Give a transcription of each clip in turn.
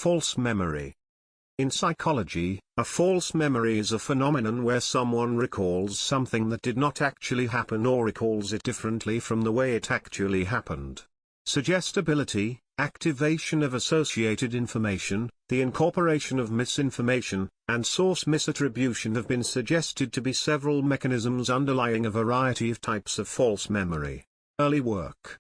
False memory. In psychology, a false memory is a phenomenon where someone recalls something that did not actually happen or recalls it differently from the way it actually happened. Suggestibility, activation of associated information, the incorporation of misinformation, and source misattribution have been suggested to be several mechanisms underlying a variety of types of false memory. Early work.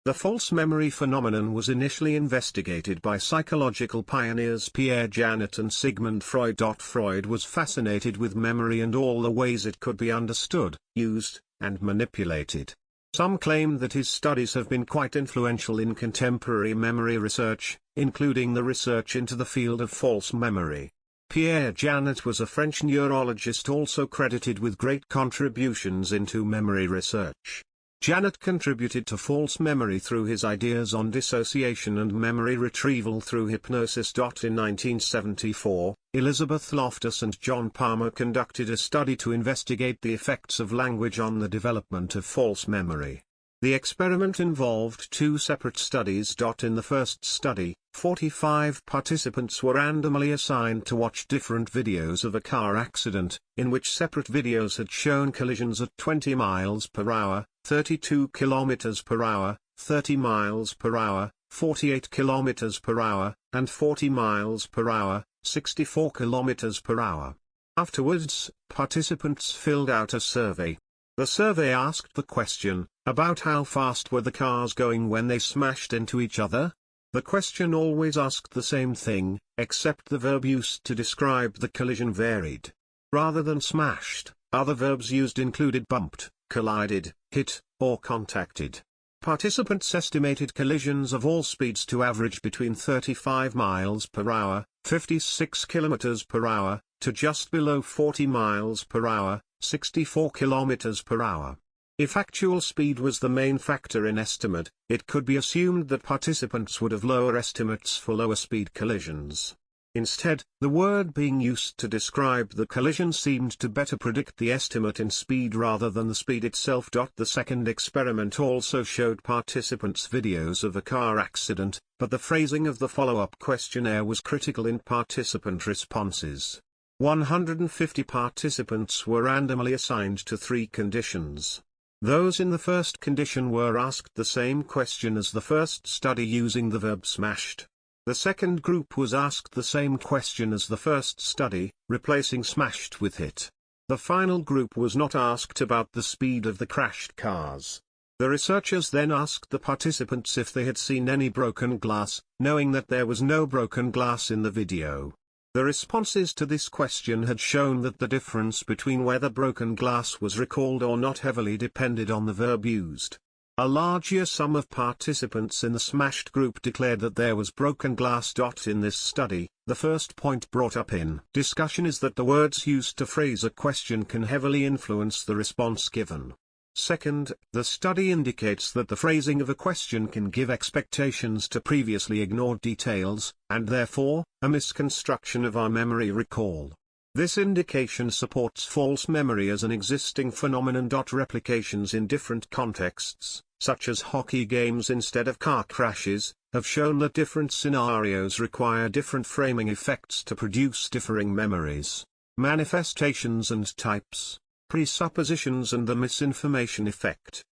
The false memory phenomenon was initially investigated by psychological pioneers Pierre Janet and Sigmund Freud. Freud was fascinated with memory and all the ways it could be understood, used, and manipulated. Some claim that his studies have been quite influential in contemporary memory research, including the research into the field of false memory. Pierre Janet was a French neurologist also credited with great contributions into memory research. Janet contributed to false memory through his ideas on dissociation and memory retrieval through hypnosis. In 1974, Elizabeth Loftus and John Palmer conducted a study to investigate the effects of language on the development of false memory. The experiment involved two separate studies. In the first study, 45 participants were randomly assigned to watch different videos of a car accident, in which separate videos had shown collisions at 20 miles per hour, 32 kilometers per hour, 30 miles per hour, 48 kilometers per hour, and 40 miles per hour, 64 kilometers per hour. Afterwards, participants filled out a survey. The survey asked the question, about how fast were the cars going when they smashed into each other? The question always asked the same thing, except the verb used to describe the collision varied. Rather than smashed, other verbs used included bumped, collided, hit, or contacted. Participants estimated collisions of all speeds to average between 35 miles per hour, 56 kilometers per hour, to just below 40 miles per hour, 64 kilometers per hour. If actual speed was the main factor in estimate, it could be assumed that participants would have lower estimates for lower speed collisions. Instead, the word being used to describe the collision seemed to better predict the estimate in speed rather than the speed itself. The second experiment also showed participants videos of a car accident, but the phrasing of the follow-up questionnaire was critical in participant responses. 150 participants were randomly assigned to 3 conditions. Those in the first condition were asked the same question as the first study using the verb smashed. The second group was asked the same question as the first study, replacing smashed with hit. The final group was not asked about the speed of the crashed cars. The researchers then asked the participants if they had seen any broken glass, knowing that there was no broken glass in the video. The responses to this question had shown that the difference between whether broken glass was recalled or not heavily depended on the verb used. A larger sum of participants in the smashed group declared that there was broken glass. In this study, the first point brought up in discussion is that the words used to phrase a question can heavily influence the response given. Second, the study indicates that the phrasing of a question can give expectations to previously ignored details, and therefore, a misconstruction of our memory recall. This indication supports false memory as an existing phenomenon. Replications in different contexts, such as hockey games instead of car crashes, have shown that different scenarios require different framing effects to produce differing memories. Manifestations and types. Presuppositions and the misinformation effect.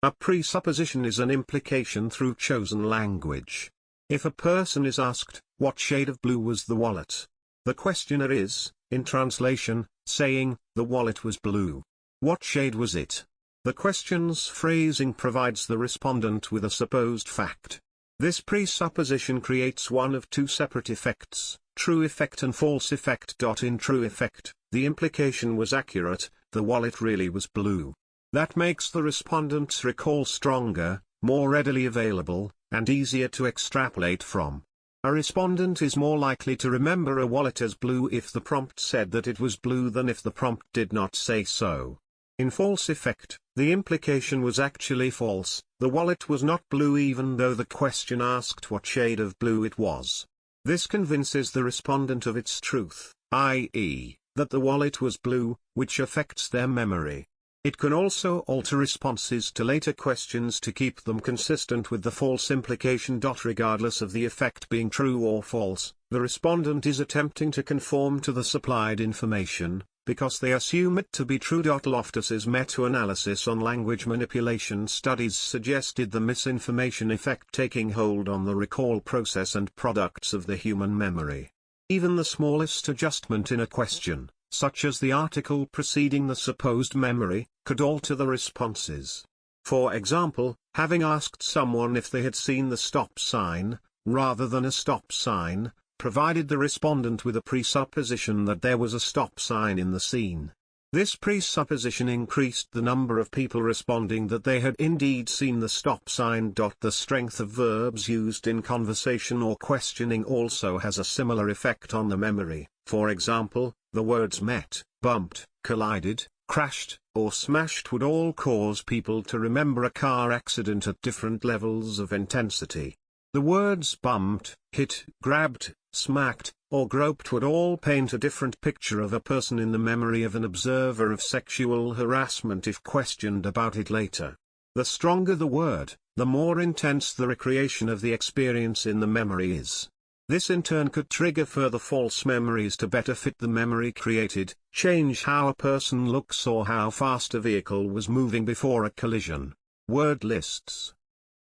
A presupposition is an implication through chosen language. If a person is asked, "What shade of blue was the wallet?" the questioner is, in translation, saying, "The wallet was blue." What shade was it? The question's phrasing provides the respondent with a supposed fact. This presupposition creates one of two separate effects, true effect and false effect. In true effect, the implication was accurate, the wallet really was blue. That makes the respondent's recall stronger, more readily available, and easier to extrapolate from. A respondent is more likely to remember a wallet as blue if the prompt said that it was blue than if the prompt did not say so. In false effect, the implication was actually false, the wallet was not blue even though the question asked what shade of blue it was. This convinces the respondent of its truth, i.e., that the wallet was blue, which affects their memory. It can also alter responses to later questions to keep them consistent with the false implication. Regardless of the effect being true or false, the respondent is attempting to conform to the supplied information, because they assume it to be true. Loftus's meta-analysis on language manipulation studies suggested the misinformation effect taking hold on the recall process and products of the human memory. Even the smallest adjustment in a question, such as the article preceding the supposed memory, could alter the responses. For example, having asked someone if they had seen the stop sign, rather than a stop sign, provided the respondent with a presupposition that there was a stop sign in the scene. This presupposition increased the number of people responding that they had indeed seen the stop sign. The strength of verbs used in conversation or questioning also has a similar effect on the memory. For example, the words met, bumped, collided, crashed, or smashed would all cause people to remember a car accident at different levels of intensity. The words bumped, hit, grabbed, smacked, or groped would all paint a different picture of a person in the memory of an observer of sexual harassment if questioned about it later. The stronger the word, the more intense the recreation of the experience in the memory is. This in turn could trigger further false memories to better fit the memory created, change how a person looks or how fast a vehicle was moving before a collision. Word lists.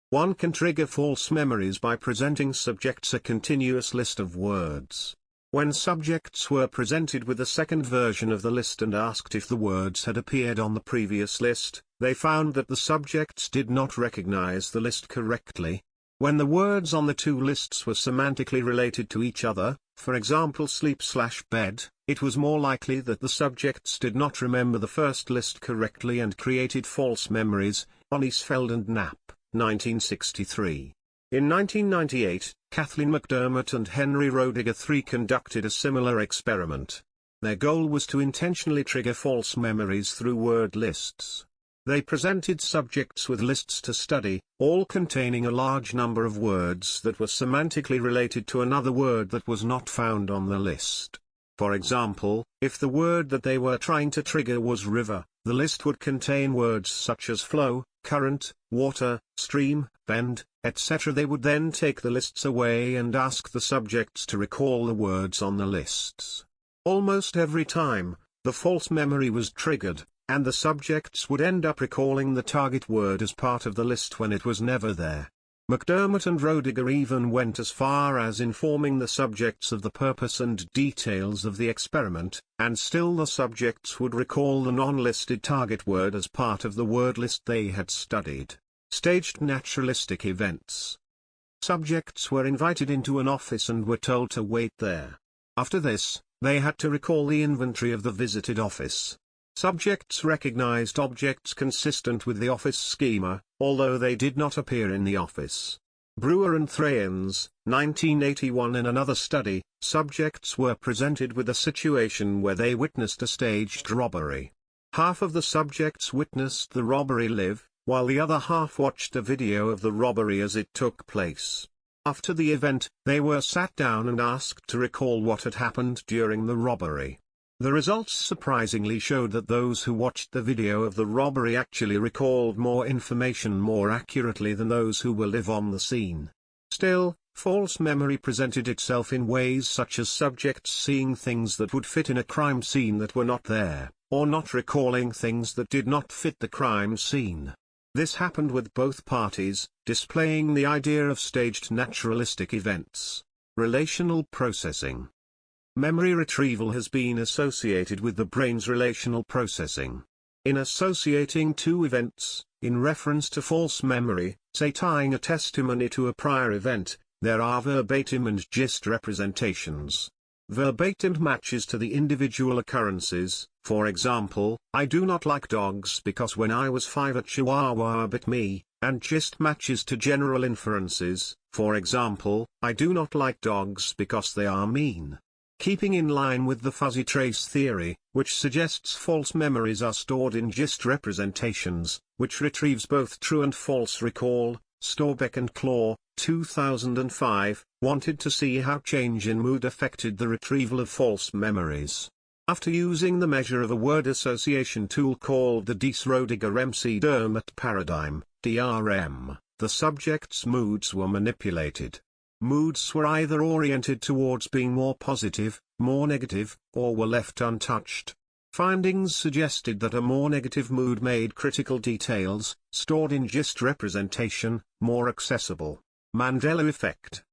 One can trigger false memories by presenting subjects a continuous list of words. When subjects were presented with a second version of the list and asked if the words had appeared on the previous list, they found that the subjects did not recognize the list correctly. When the words on the two lists were semantically related to each other, for example sleep/bed, it was more likely that the subjects did not remember the first list correctly and created false memories. Onisfeld and Knapp, 1963. In 1998, Kathleen McDermott and Henry Roediger III conducted a similar experiment. Their goal was to intentionally trigger false memories through word lists. They presented subjects with lists to study, all containing a large number of words that were semantically related to another word that was not found on the list. For example, if the word that they were trying to trigger was river, the list would contain words such as flow, current, water, stream, bend, etc. They would then take the lists away and ask the subjects to recall the words on the lists. Almost every time, the false memory was triggered, and the subjects would end up recalling the target word as part of the list when it was never there. McDermott and Roediger even went as far as informing the subjects of the purpose and details of the experiment, and still the subjects would recall the non-listed target word as part of the word list they had studied. Staged naturalistic events. Subjects were invited into an office and were told to wait there. After this, they had to recall the inventory of the visited office. Subjects recognized objects consistent with the office schema, although they did not appear in the office. Brewer and Thrayens, 1981. In another study, subjects were presented with a situation where they witnessed a staged robbery. Half of the subjects witnessed the robbery live, while the other half watched a video of the robbery as it took place. After the event, they were sat down and asked to recall what had happened during the robbery. The results surprisingly showed that those who watched the video of the robbery actually recalled more information more accurately than those who were live on the scene. Still, false memory presented itself in ways such as subjects seeing things that would fit in a crime scene that were not there, or not recalling things that did not fit the crime scene. This happened with both parties, displaying the idea of staged naturalistic events. Relational processing. Memory retrieval has been associated with the brain's relational processing. In associating two events, in reference to false memory, say tying a testimony to a prior event, there are verbatim and gist representations. Verbatim matches to the individual occurrences, for example, I do not like dogs because when I was 5 a chihuahua bit me, and gist matches to general inferences, for example, I do not like dogs because they are mean. Keeping in line with the fuzzy trace theory, which suggests false memories are stored in gist representations, which retrieves both true and false recall, Storbeck and Claw, 2005, wanted to see how change in mood affected the retrieval of false memories. After using the measure of a word association tool called the Diess-Roediger-MC-Dermot paradigm, DRM, the subject's moods were manipulated. Moods were either oriented towards being more positive, more negative, or were left untouched. Findings suggested that a more negative mood made critical details, stored in gist representation, more accessible. Mandela effect.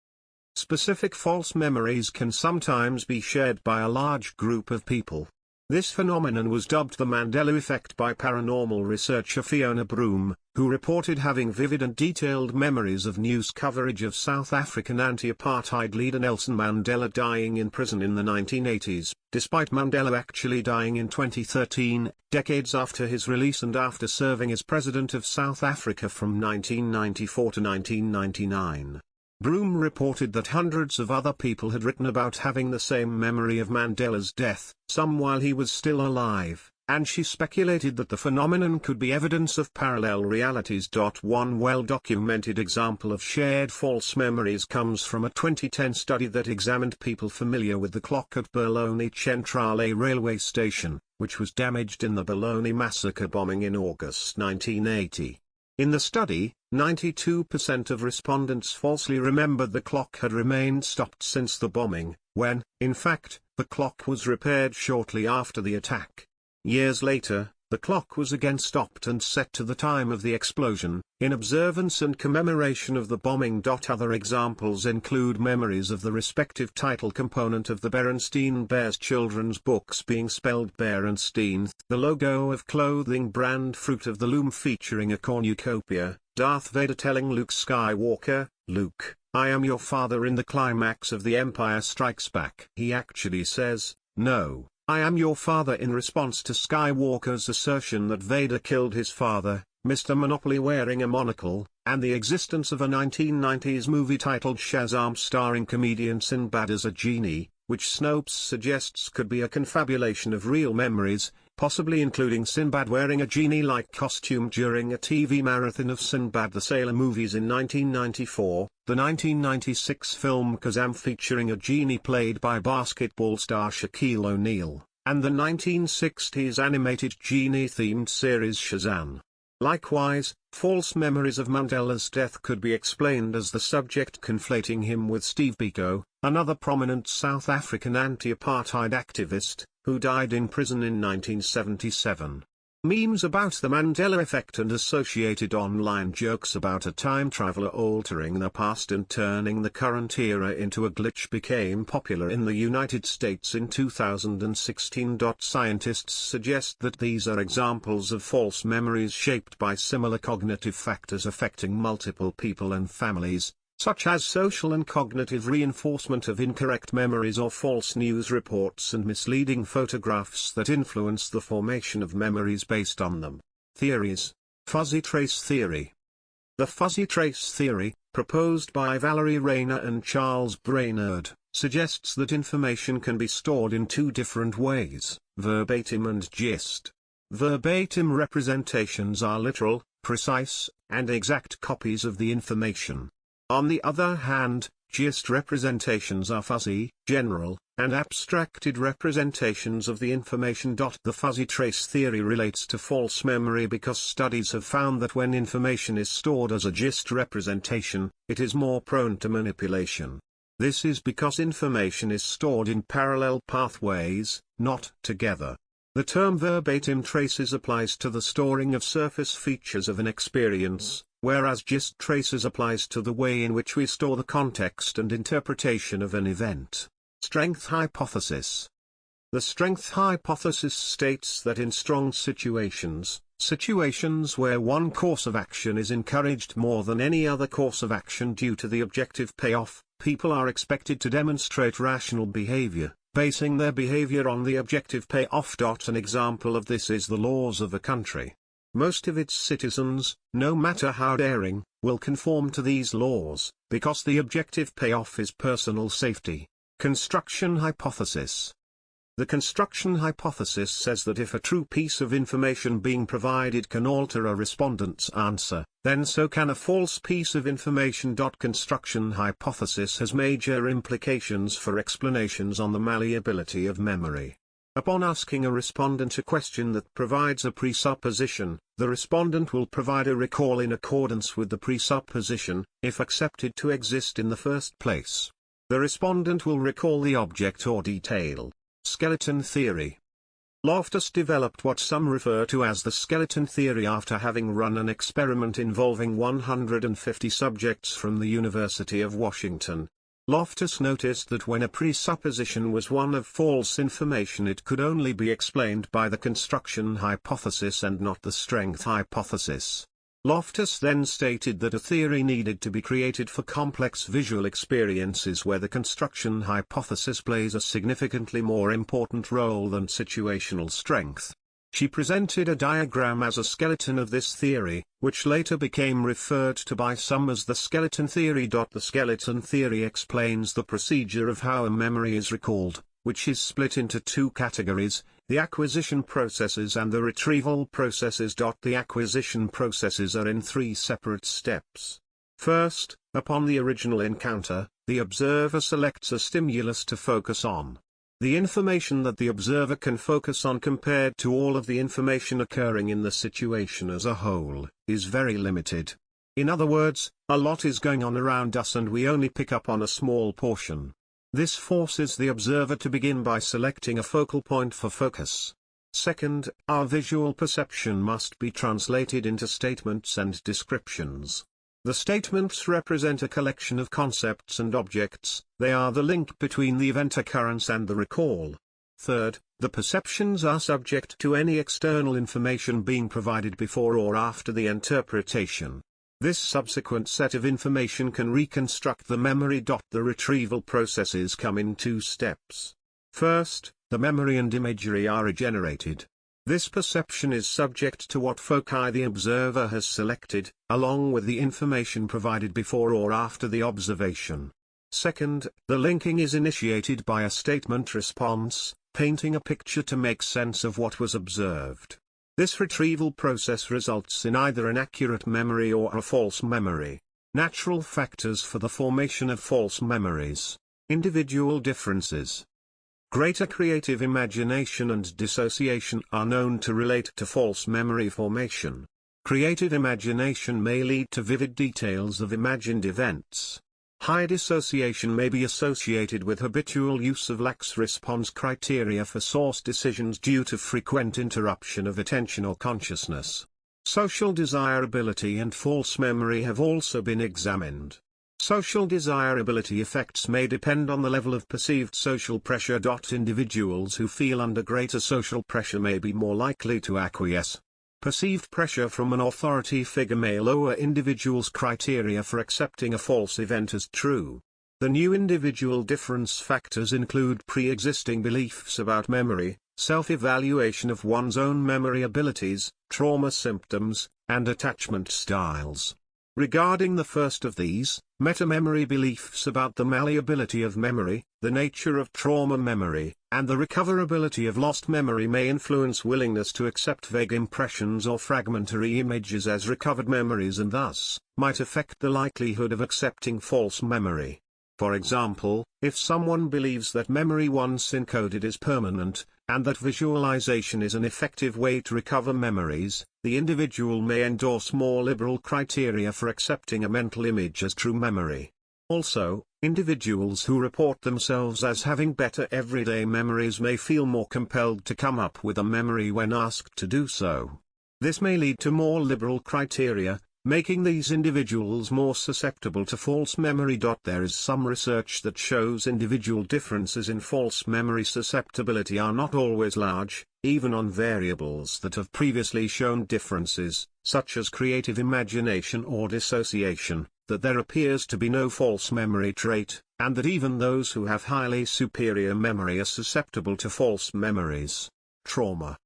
Specific false memories can sometimes be shared by a large group of people. This phenomenon was dubbed the Mandela effect by paranormal researcher Fiona Broom, who reported having vivid and detailed memories of news coverage of South African anti-apartheid leader Nelson Mandela dying in prison in the 1980s, despite Mandela actually dying in 2013, decades after his release and after serving as president of South Africa from 1994 to 1999. Broom reported that hundreds of other people had written about having the same memory of Mandela's death, some while he was still alive, and she speculated that the phenomenon could be evidence of parallel realities. One well-documented example of shared false memories comes from a 2010 study that examined people familiar with the clock at Bologna Centrale railway station, which was damaged in the Bologna massacre bombing in August 1980. In the study, 92% of respondents falsely remembered the clock had remained stopped since the bombing, when, in fact, the clock was repaired shortly after the attack. Years later, the clock was again stopped and set to the time of the explosion, in observance and commemoration of the bombing. Other examples include memories of the respective title component of the Berenstein Bears children's books being spelled Berenstein, the logo of clothing brand Fruit of the Loom featuring a cornucopia, Darth Vader telling Luke Skywalker, "Luke, I am your father" in the climax of The Empire Strikes Back. He actually says, "No, I am your father," in response to Skywalker's assertion that Vader killed his father, Mr. Monopoly wearing a monocle, and the existence of a 1990s movie titled Shazam starring comedian Sinbad as a genie, which Snopes suggests could be a confabulation of real memories, possibly including Sinbad wearing a genie-like costume during a TV marathon of Sinbad the Sailor movies in 1994, the 1996 film Kazam featuring a genie played by basketball star Shaquille O'Neal, and the 1960s animated genie-themed series Shazam. Likewise, false memories of Mandela's death could be explained as the subject conflating him with Steve Biko, another prominent South African anti-apartheid activist, who died in prison in 1977. Memes about the Mandela effect and associated online jokes about a time traveler altering the past and turning the current era into a glitch became popular in the United States in 2016. Scientists suggest that these are examples of false memories shaped by similar cognitive factors affecting multiple people and families, such as social and cognitive reinforcement of incorrect memories or false news reports and misleading photographs that influence the formation of memories based on them. Theories. Fuzzy trace theory. The fuzzy trace theory, proposed by Valerie Rayner and Charles Brainerd, suggests that information can be stored in two different ways, verbatim and gist. Verbatim representations are literal, precise, and exact copies of the information. On the other hand, gist representations are fuzzy, general, and abstracted representations of the information. The fuzzy trace theory relates to false memory because studies have found that when information is stored as a gist representation, it is more prone to manipulation. This is because information is stored in parallel pathways, not together. The term verbatim traces applies to the storing of surface features of an experience, whereas gist traces applies to the way in which we store the context and interpretation of an event. Strength hypothesis. The strength hypothesis states that in strong situations, situations where one course of action is encouraged more than any other course of action due to the objective payoff, people are expected to demonstrate rational behavior, basing their behavior on the objective payoff. An example of this is the laws of a country. Most of its citizens, no matter how daring, will conform to these laws, because the objective payoff is personal safety. Construction hypothesis. The construction hypothesis says that if a true piece of information being provided can alter a respondent's answer, then so can a false piece of information. Construction hypothesis has major implications for explanations on the malleability of memory. Upon asking a respondent a question that provides a presupposition, the respondent will provide a recall in accordance with the presupposition, if accepted to exist in the first place. The respondent will recall the object or detail. Skeleton theory. Loftus developed what some refer to as the skeleton theory after having run an experiment involving 150 subjects from the University of Washington. Loftus noticed that when a presupposition was one of false information, it could only be explained by the construction hypothesis and not the strength hypothesis. Loftus then stated that a theory needed to be created for complex visual experiences where the construction hypothesis plays a significantly more important role than situational strength. She presented a diagram as a skeleton of this theory, which later became referred to by some as the skeleton theory. The skeleton theory explains the procedure of how a memory is recalled, which is split into two categories, the acquisition processes and the retrieval processes. The acquisition processes are in three separate steps. First, upon the original encounter, the observer selects a stimulus to focus on. The information that the observer can focus on compared to all of the information occurring in the situation as a whole, is very limited. In other words, a lot is going on around us and we only pick up on a small portion. This forces the observer to begin by selecting a focal point for focus. Second, our visual perception must be translated into statements and descriptions. The statements represent a collection of concepts and objects, they are the link between the event occurrence and the recall. Third, the perceptions are subject to any external information being provided before or after the interpretation. This subsequent set of information can reconstruct the memory. The retrieval processes come in two steps. First, the memory and imagery are regenerated. This perception is subject to what foci the observer has selected, along with the information provided before or after the observation. Second, the linking is initiated by a statement response, painting a picture to make sense of what was observed. This retrieval process results in either an accurate memory or a false memory. Natural factors for the formation of false memories. Individual differences. Greater creative imagination and dissociation are known to relate to false memory formation. Creative imagination may lead to vivid details of imagined events. High dissociation may be associated with habitual use of lax response criteria for source decisions due to frequent interruption of attention or consciousness. Social desirability and false memory have also been examined. Social desirability effects may depend on the level of perceived social pressure. Individuals who feel under greater social pressure may be more likely to acquiesce. Perceived pressure from an authority figure may lower individuals' criteria for accepting a false event as true. The new individual difference factors include pre-existing beliefs about memory, self-evaluation of one's own memory abilities, trauma symptoms, and attachment styles. Regarding the first of these, meta-memory beliefs about the malleability of memory, the nature of trauma memory, and the recoverability of lost memory may influence willingness to accept vague impressions or fragmentary images as recovered memories and thus, might affect the likelihood of accepting false memory. For example, if someone believes that memory once encoded is permanent, and that visualization is an effective way to recover memories, the individual may endorse more liberal criteria for accepting a mental image as true memory. Also, individuals who report themselves as having better everyday memories may feel more compelled to come up with a memory when asked to do so. This may lead to more liberal criteria, making these individuals more susceptible to false memory. There is some research that shows individual differences in false memory susceptibility are not always large, even on variables that have previously shown differences, such as creative imagination or dissociation, that there appears to be no false memory trait, and that even those who have highly superior memory are susceptible to false memories. Trauma.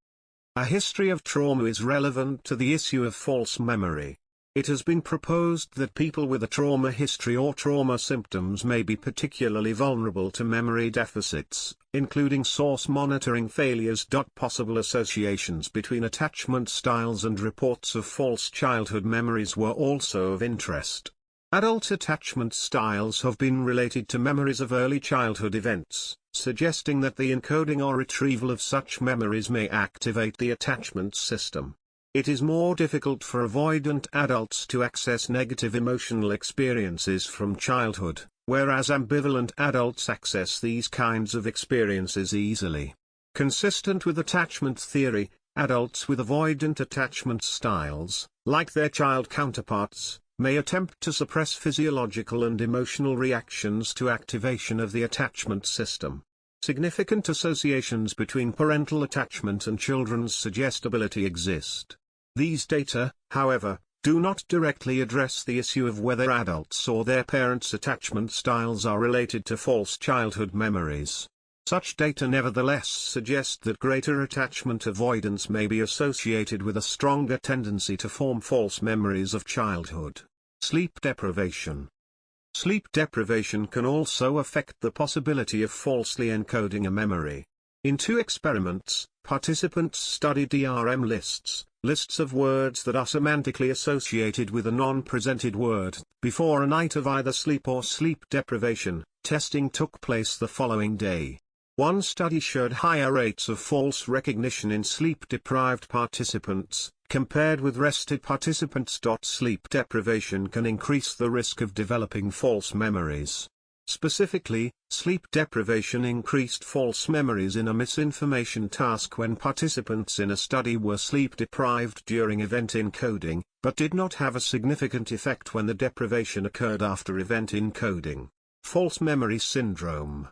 A history of trauma is relevant to the issue of false memory. It has been proposed that people with a trauma history or trauma symptoms may be particularly vulnerable to memory deficits, including source monitoring failures. Possible associations between attachment styles and reports of false childhood memories were also of interest. Adult attachment styles have been related to memories of early childhood events, suggesting that the encoding or retrieval of such memories may activate the attachment system. It is more difficult for avoidant adults to access negative emotional experiences from childhood, whereas ambivalent adults access these kinds of experiences easily. Consistent with attachment theory, adults with avoidant attachment styles, like their child counterparts, may attempt to suppress physiological and emotional reactions to activation of the attachment system. Significant associations between parental attachment and children's suggestibility exist. These data, however, do not directly address the issue of whether adults or their parents' attachment styles are related to false childhood memories. Such data nevertheless suggest that greater attachment avoidance may be associated with a stronger tendency to form false memories of childhood. Sleep deprivation. Sleep deprivation can also affect the possibility of falsely encoding a memory. In 2 experiments, participants studied DRM lists of words that are semantically associated with a non-presented word. Before a night of either sleep or sleep deprivation, testing took place the following day. One study showed higher rates of false recognition in sleep-deprived participants, compared with rested participants. Sleep deprivation can increase the risk of developing false memories. Specifically, sleep deprivation increased false memories in a misinformation task when participants in a study were sleep-deprived during event encoding, but did not have a significant effect when the deprivation occurred after event encoding. False memory syndrome.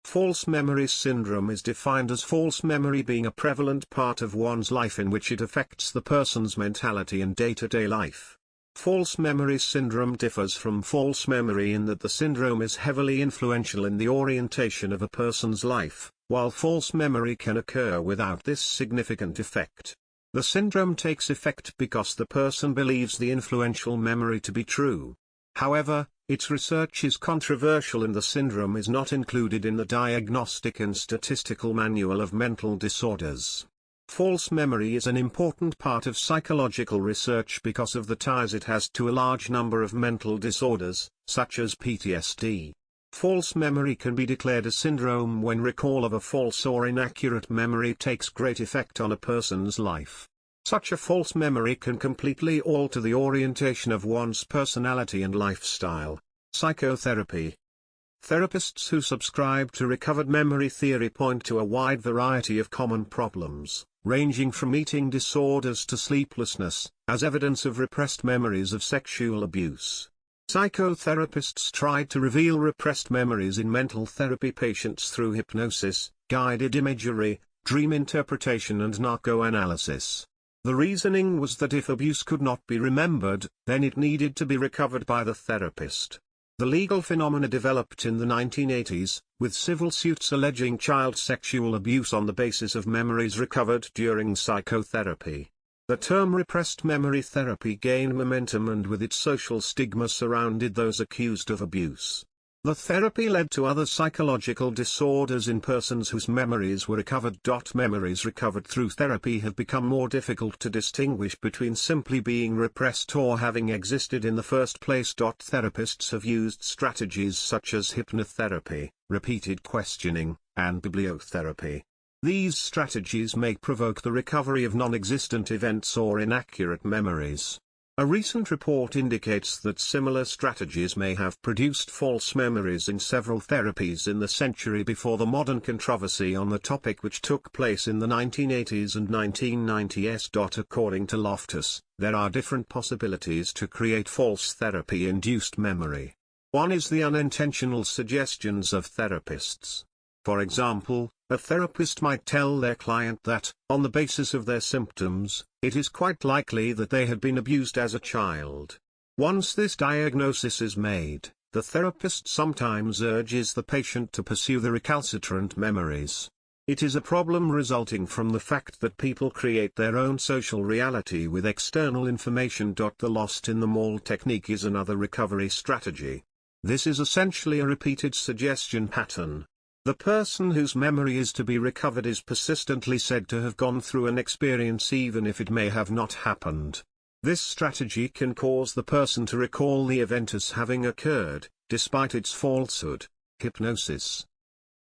False memory syndrome is defined as false memory being a prevalent part of one's life in which it affects the person's mentality and day-to-day life. False memory syndrome differs from false memory in that the syndrome is heavily influential in the orientation of a person's life, while false memory can occur without this significant effect. The syndrome takes effect because the person believes the influential memory to be true. However, its research is controversial and the syndrome is not included in the Diagnostic and Statistical Manual of Mental Disorders. False memory is an important part of psychological research because of the ties it has to a large number of mental disorders, such as PTSD. False memory can be declared a syndrome when recall of a false or inaccurate memory takes great effect on a person's life. Such a false memory can completely alter the orientation of one's personality and lifestyle. Psychotherapy. Therapists who subscribe to recovered memory theory point to a wide variety of common problems, ranging from eating disorders to sleeplessness, as evidence of repressed memories of sexual abuse. Psychotherapists tried to reveal repressed memories in mental therapy patients through hypnosis, guided imagery, dream interpretation and narcoanalysis. The reasoning was that if abuse could not be remembered, then it needed to be recovered by the therapist. The legal phenomena developed in the 1980s, with civil suits alleging child sexual abuse on the basis of memories recovered during psychotherapy. The term repressed memory therapy gained momentum and with its social stigma surrounded those accused of abuse. The therapy led to other psychological disorders in persons whose memories were recovered. Memories recovered through therapy have become more difficult to distinguish between simply being repressed or having existed in the first place. Therapists have used strategies such as hypnotherapy, repeated questioning, and bibliotherapy. These strategies may provoke the recovery of non-existent events or inaccurate memories. A recent report indicates that similar strategies may have produced false memories in several therapies in the century before the modern controversy on the topic which took place in the 1980s and 1990s. According to Loftus, there are different possibilities to create false therapy-induced memory. One is the unintentional suggestions of therapists. For example, a therapist might tell their client that, on the basis of their symptoms, it is quite likely that they had been abused as a child. Once this diagnosis is made, the therapist sometimes urges the patient to pursue the recalcitrant memories. It is a problem resulting from the fact that people create their own social reality with external information. The lost in the mall technique is another recovery strategy. This is essentially a repeated suggestion pattern. The person whose memory is to be recovered is persistently said to have gone through an experience even if it may have not happened. This strategy can cause the person to recall the event as having occurred, despite its falsehood. Hypnosis.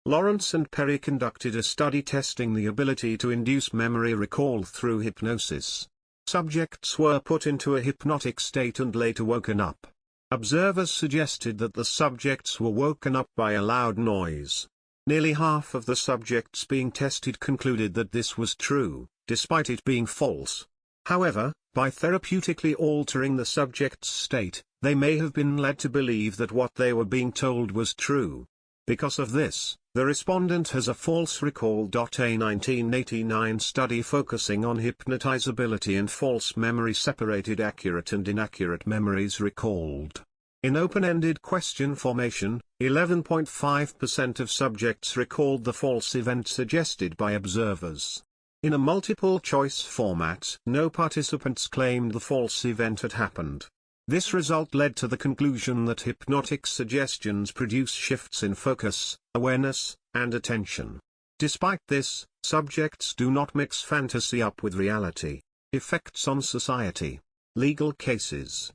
Lawrence and Perry conducted a study testing the ability to induce memory recall through hypnosis. Subjects were put into a hypnotic state and later woken up. Observers suggested that the subjects were woken up by a loud noise. Nearly half of the subjects being tested concluded that this was true, despite it being false. However, by therapeutically altering the subject's state, they may have been led to believe that what they were being told was true. Because of this, the respondent has a false recall. A 1989 study focusing on hypnotizability and false memory separated accurate and inaccurate memories recalled. In open-ended question formation, 11.5% of subjects recalled the false event suggested by observers. In a multiple-choice format, no participants claimed the false event had happened. This result led to the conclusion that hypnotic suggestions produce shifts in focus, awareness, and attention. Despite this, subjects do not mix fantasy up with reality. Effects on society. Legal cases.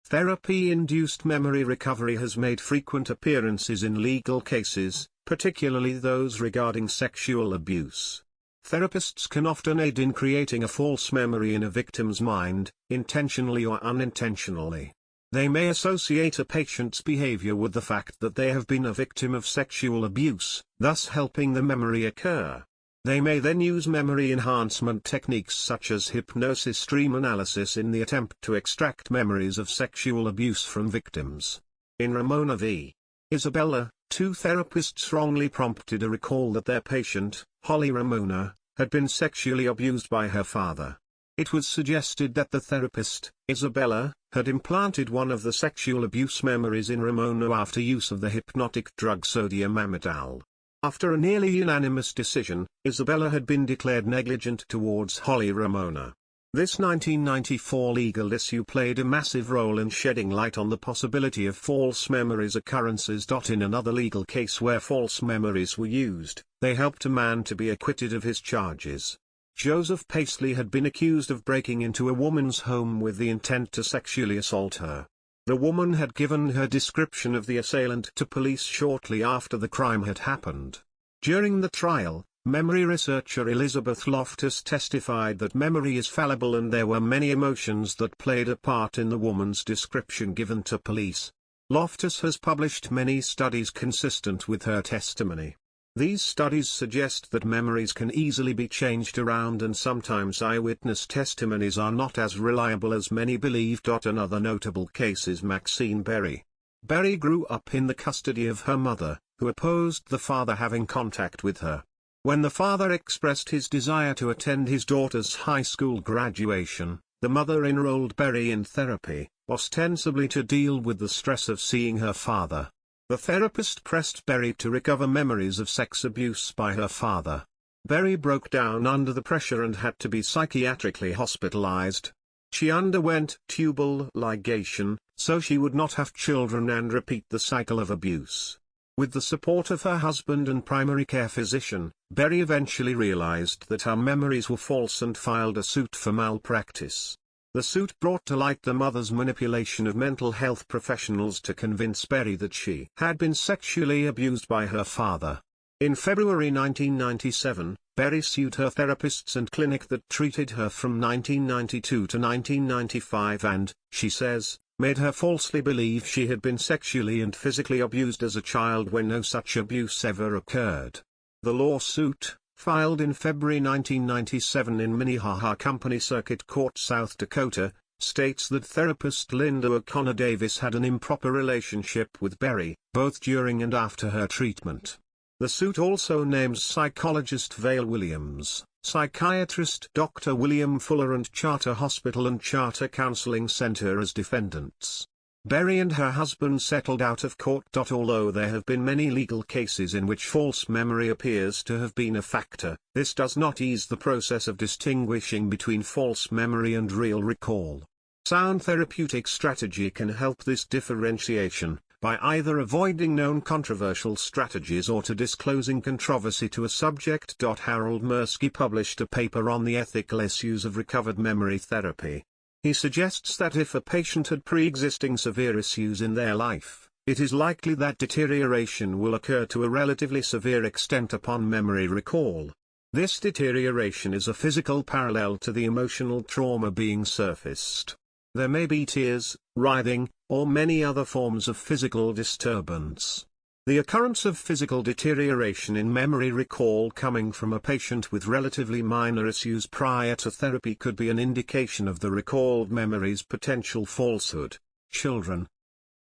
Therapy-induced memory recovery has made frequent appearances in legal cases, particularly those regarding sexual abuse. Therapists can often aid in creating a false memory in a victim's mind, intentionally or unintentionally. They may associate a patient's behavior with the fact that they have been a victim of sexual abuse, thus helping the memory occur. They may then use memory enhancement techniques such as hypnosis stream analysis in the attempt to extract memories of sexual abuse from victims. In Ramona v. Isabella, two therapists wrongly prompted a recall that their patient, Holly Ramona, had been sexually abused by her father. It was suggested that the therapist, Isabella, had implanted one of the sexual abuse memories in Ramona after use of the hypnotic drug sodium amytal. After a nearly unanimous decision, Isabella had been declared negligent towards Holly Ramona. This 1994 legal issue played a massive role in shedding light on the possibility of false memories occurrences. In another legal case where false memories were used, they helped a man to be acquitted of his charges. Joseph Paisley had been accused of breaking into a woman's home with the intent to sexually assault her. The woman had given her description of the assailant to police shortly after the crime had happened. During the trial, memory researcher Elizabeth Loftus testified that memory is fallible and there were many emotions that played a part in the woman's description given to police. Loftus has published many studies consistent with her testimony. These studies suggest that memories can easily be changed around and sometimes eyewitness testimonies are not as reliable as many believe. Another notable case is Maxine Berry. Berry grew up in the custody of her mother, who opposed the father having contact with her. When the father expressed his desire to attend his daughter's high school graduation, the mother enrolled Berry in therapy, ostensibly to deal with the stress of seeing her father. The therapist pressed Berry to recover memories of sex abuse by her father. Berry broke down under the pressure and had to be psychiatrically hospitalized. She underwent tubal ligation, so she would not have children and repeat the cycle of abuse. With the support of her husband and primary care physician, Berry eventually realized that her memories were false and filed a suit for malpractice. The suit brought to light the mother's manipulation of mental health professionals to convince Berry that she had been sexually abused by her father. In February 1997, Berry sued her therapists and clinic that treated her from 1992 to 1995 and, she says, made her falsely believe she had been sexually and physically abused as a child when no such abuse ever occurred. The lawsuit, filed in February 1997 in Minnehaha Company Circuit Court, South Dakota, states that therapist Linda O'Connor Davis had an improper relationship with Berry, both during and after her treatment. The suit also names psychologist Vale Williams, psychiatrist Dr. William Fuller and Charter Hospital and Charter Counseling Center as defendants. Berry and her husband settled out of court. Although there have been many legal cases in which false memory appears to have been a factor, this does not ease the process of distinguishing between false memory and real recall. Sound therapeutic strategy can help this differentiation, by either avoiding known controversial strategies or to disclosing controversy to a subject. Harold Mirsky published a paper on the ethical issues of recovered memory therapy. He suggests that if a patient had pre-existing severe issues in their life, it is likely that deterioration will occur to a relatively severe extent upon memory recall. This deterioration is a physical parallel to the emotional trauma being surfaced. There may be tears, writhing, or many other forms of physical disturbance. The occurrence of physical deterioration in memory recall coming from a patient with relatively minor issues prior to therapy could be an indication of the recalled memory's potential falsehood. Children.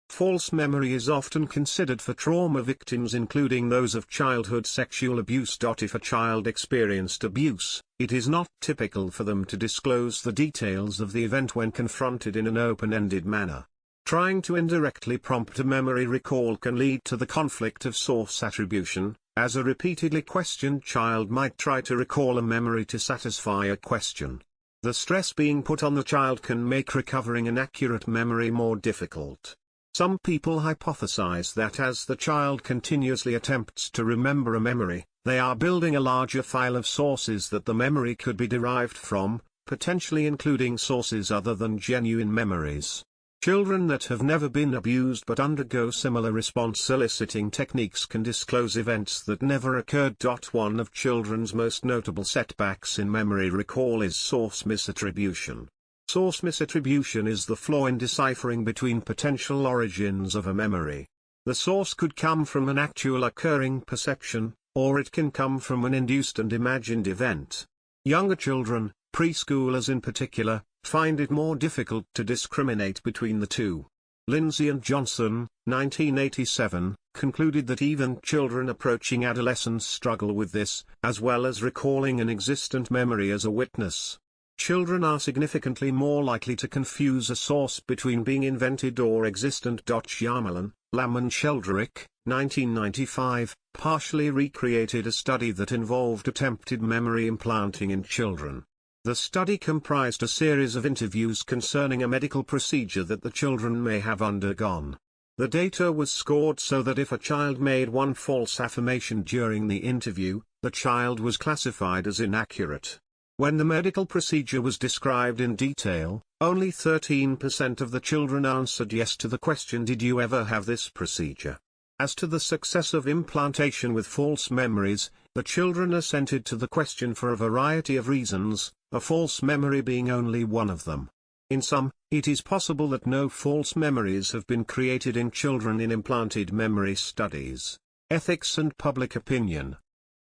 False memory is often considered for trauma victims, including those of childhood sexual abuse. If a child experienced abuse, it is not typical for them to disclose the details of the event when confronted in an open-ended manner. Trying to indirectly prompt a memory recall can lead to the conflict of source attribution, as a repeatedly questioned child might try to recall a memory to satisfy a question. The stress being put on the child can make recovering an accurate memory more difficult. Some people hypothesize that as the child continuously attempts to remember a memory, they are building a larger file of sources that the memory could be derived from, potentially including sources other than genuine memories. Children that have never been abused but undergo similar response eliciting techniques can disclose events that never occurred. One of children's most notable setbacks in memory recall is source misattribution. Source misattribution is the flaw in deciphering between potential origins of a memory. The source could come from an actual occurring perception, or it can come from an induced and imagined event. Younger children, preschoolers in particular, find it more difficult to discriminate between the two. Lindsay and Johnson, 1987, concluded that even children approaching adolescence struggle with this, as well as recalling an existent memory as a witness. Children are significantly more likely to confuse a source between being invented or existent. Shyamalan, Lam and Sheldrick, 1995, partially recreated a study that involved attempted memory implanting in children. The study comprised a series of interviews concerning a medical procedure that the children may have undergone. The data was scored so that if a child made one false affirmation during the interview, the child was classified as inaccurate. When the medical procedure was described in detail, only 13% of the children answered yes to the question, "Did you ever have this procedure?" As to the success of implantation with false memories, the children assented to the question for a variety of reasons, a false memory being only one of them. In sum, it is possible that no false memories have been created in children in implanted memory studies. Ethics and public opinion.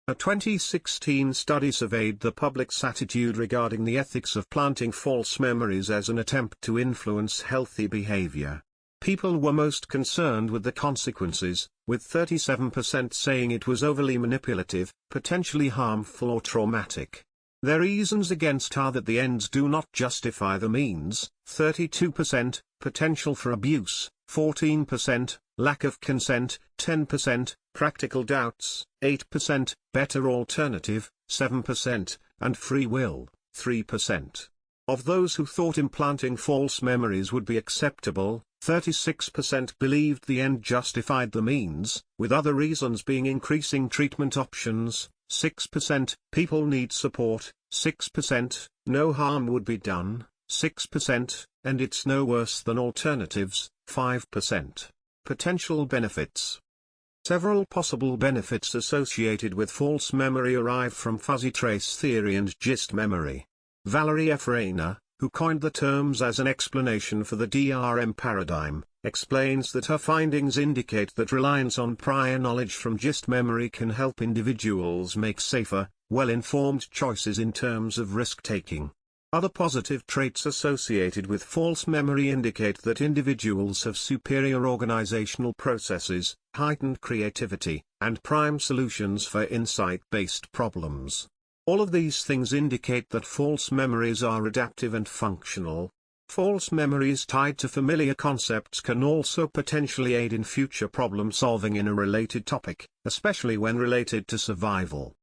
A 2016 study surveyed the public's attitude regarding the ethics of planting false memories as an attempt to influence healthy behavior. People were most concerned with the consequences, with 37% saying it was overly manipulative, potentially harmful or traumatic. Their reasons against are that the ends do not justify the means, 32%, potential for abuse, 14%, lack of consent, 10%, practical doubts, 8%, better alternative, 7%, and free will, 3%. Of those who thought implanting false memories would be acceptable, 36% believed the end justified the means, with other reasons being increasing treatment options, 6%, people need support, 6%, no harm would be done, 6%, and it's no worse than alternatives, 5%. Potential benefits. Several possible benefits associated with false memory arrive from fuzzy trace theory and gist memory. Valerie F. Rayner, who coined the terms as an explanation for the DRM paradigm, explains that her findings indicate that reliance on prior knowledge from gist memory can help individuals make safer, well-informed choices in terms of risk-taking. Other positive traits associated with false memory indicate that individuals have superior organizational processes, heightened creativity, and prime solutions for insight-based problems. All of these things indicate that false memories are adaptive and functional. False memories tied to familiar concepts can also potentially aid in future problem solving in a related topic, especially when related to survival.